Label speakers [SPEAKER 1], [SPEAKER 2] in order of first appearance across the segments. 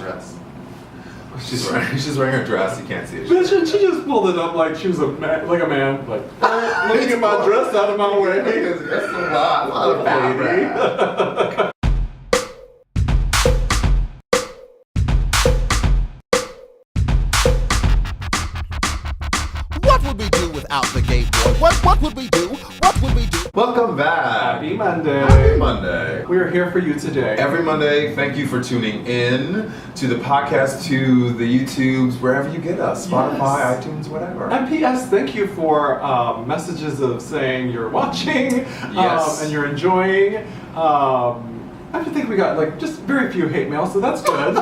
[SPEAKER 1] dress? She's wearing her dress. You can't see it.
[SPEAKER 2] Bitch, and she just pulled it up like she was a man, like let me get my dress out of my way.
[SPEAKER 1] That's a lot of fabric.
[SPEAKER 3] What would we do without the gay boy? What would we do? What would we do?
[SPEAKER 1] Welcome back.
[SPEAKER 2] Happy Monday.
[SPEAKER 1] Happy Monday.
[SPEAKER 2] We are here for you today.
[SPEAKER 1] Every Monday, thank you for tuning in to the podcast, to the YouTubes, wherever you get us. Spotify, iTunes, whatever.
[SPEAKER 2] And P.S. thank you for messages of saying you're watching and you're enjoying. I think we got just very few hate mail, so that's good.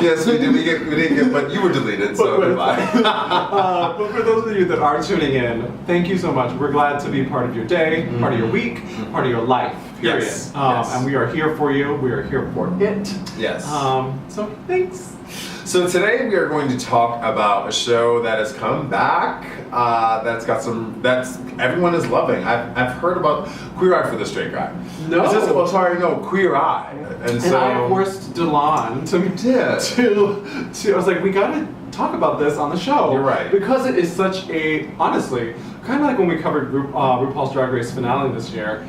[SPEAKER 1] Yes, we did. We didn't get, but you were deleted, so goodbye.
[SPEAKER 2] But for those of you that are tuning in, thank you so much. We're glad to be part of your day, part of your week, part of your life. Period.
[SPEAKER 1] Yes.
[SPEAKER 2] And we are here for you. We are here for it.
[SPEAKER 1] Yes.
[SPEAKER 2] So thanks.
[SPEAKER 1] So today we are going to talk about a show that has come back. That's everyone is loving. I've heard about Queer Eye for the Straight Guy. Queer Eye. And so
[SPEAKER 2] I forced Delon to I was like, we gotta talk about this on the show.
[SPEAKER 1] You're right.
[SPEAKER 2] Because it is such a, honestly, kind of like when we covered RuPaul's Drag Race finale this year,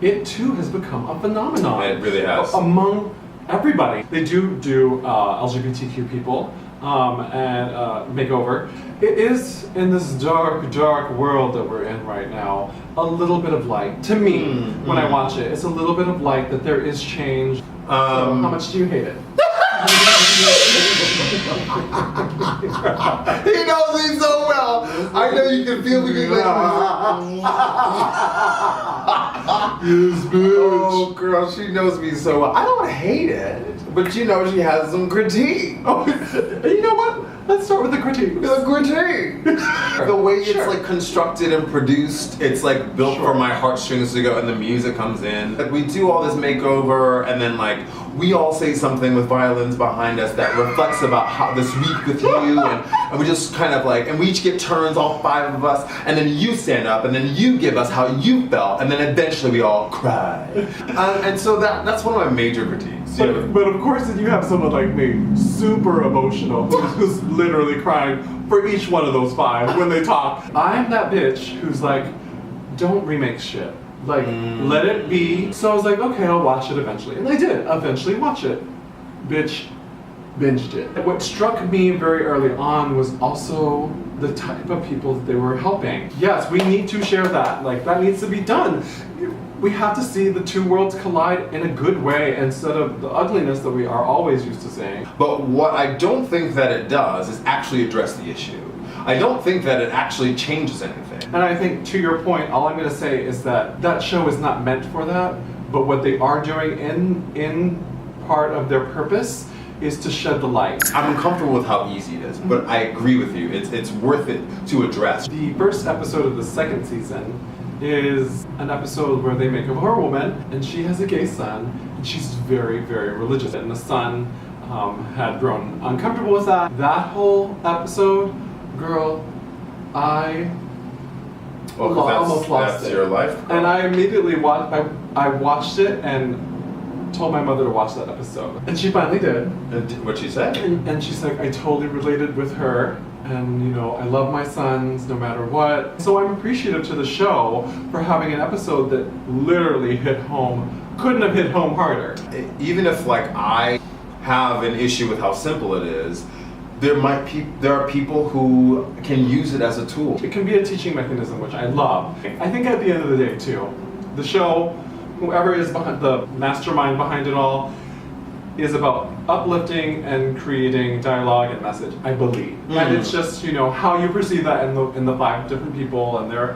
[SPEAKER 2] it too has become a phenomenon.
[SPEAKER 1] It really has.
[SPEAKER 2] Among everybody. They do LGBTQ people and makeover. It is, in this dark, dark world that we're in right now, a little bit of light. To me, when I watch it, it's a little bit of light that there is change. So how much do you hate it?
[SPEAKER 1] He knows me so well. I know you can feel me.
[SPEAKER 2] Yes, bitch.
[SPEAKER 1] Oh, girl, she knows me so well. I don't hate it, but she has some critique.
[SPEAKER 2] Oh, you know what? Let's start with the critique.
[SPEAKER 1] The critique. The way it's constructed and produced, it's built for my heartstrings to go, and the music comes in. We do all this makeover, and then we all say something with violins behind us that reflects about how this week with you, and we just kind of and we each get turns, all five of us, and then you stand up, and then you give us how you felt, and then eventually we all cry. And so that's one of my major critiques.
[SPEAKER 2] But of course, then you have someone like me, super emotional, who's literally crying for each one of those five when they talk. I'm that bitch who's don't remake shit. Let it be. So I was okay, I'll watch it eventually. And I did eventually watch it. Bitch, binged it. What struck me very early on was also the type of people that they were helping. Yes, we need to share that. That needs to be done. We have to see the two worlds collide in a good way instead of the ugliness that we are always used to seeing.
[SPEAKER 1] But what I don't think that it does is actually address the issue. I don't think that it actually changes anything.
[SPEAKER 2] And I think, to your point, all I'm going to say is that show is not meant for that, but what they are doing in part of their purpose is to shed the light.
[SPEAKER 1] I'm uncomfortable with how easy it is, but I agree with you. It's worth it to address.
[SPEAKER 2] The first episode of the second season is an episode where they make a horror woman, and she has a gay son, and she's very, very religious. And the son had grown uncomfortable with that. That whole episode, girl, I almost lost it.
[SPEAKER 1] That's your life.
[SPEAKER 2] And I immediately I watched it and told my mother to watch that episode. And she finally did.
[SPEAKER 1] And what'd she say?
[SPEAKER 2] And she's like, I totally related with her. And I love my sons no matter what. So I'm appreciative to the show for having an episode that literally hit home, couldn't have hit home harder.
[SPEAKER 1] Even if I have an issue with how simple it is, there are people who can use it as a tool.
[SPEAKER 2] It can be a teaching mechanism, which I love. I think at the end of the day too, the show, whoever is behind the mastermind behind it all, is about uplifting and creating dialogue and message, I believe. And it's just, how you perceive that in the five different people and their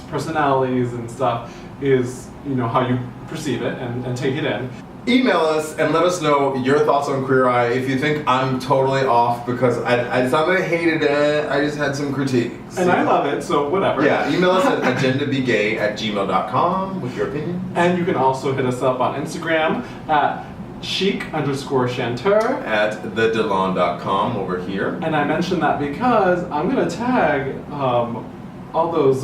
[SPEAKER 2] personalities and stuff is, how you perceive it and take it in.
[SPEAKER 1] Email us and let us know your thoughts on Queer Eye. If you think I'm totally off because it's not that I hated it, I just had some critiques.
[SPEAKER 2] And I love it, so whatever.
[SPEAKER 1] Yeah, email us at agendabegay@gmail.com with your opinion.
[SPEAKER 2] And you can also hit us up on Instagram at chic_chanteur
[SPEAKER 1] at thedelon.com over here.
[SPEAKER 2] And I mentioned that because I'm going to tag all those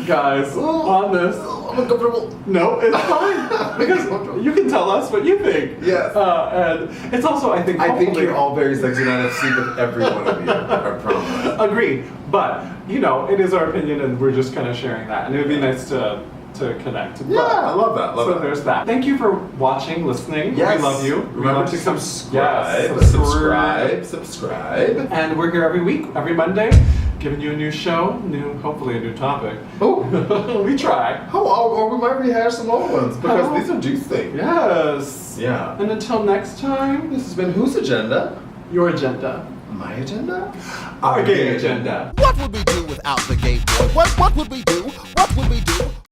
[SPEAKER 2] guys on this.
[SPEAKER 1] I'm uncomfortable.
[SPEAKER 2] No, it's fine because you can tell us what you think.
[SPEAKER 1] Yes.
[SPEAKER 2] And it's also, I think
[SPEAKER 1] you're all very sexy, and I have sleep with every one of you. I promise.
[SPEAKER 2] Agreed. But, you know, it is our opinion and we're just kind of sharing that. And it would be nice to connect.
[SPEAKER 1] Yeah, I love that.
[SPEAKER 2] So there's that. Thank you for watching, listening.
[SPEAKER 1] Yes.
[SPEAKER 2] We love you.
[SPEAKER 1] Remember to subscribe.
[SPEAKER 2] Yes,
[SPEAKER 1] Subscribe.
[SPEAKER 2] And we're here every week, every Monday, giving you a new show, hopefully a new topic.
[SPEAKER 1] Oh.
[SPEAKER 2] We try.
[SPEAKER 1] Or we might rehash some old ones because these are juicy.
[SPEAKER 2] Yes.
[SPEAKER 1] Yeah.
[SPEAKER 2] And until next time,
[SPEAKER 1] This has been Whose Agenda?
[SPEAKER 2] your agenda.
[SPEAKER 1] My agenda?
[SPEAKER 2] Our gay agenda.
[SPEAKER 3] What would we do without the gay boy? What would we do? What would we do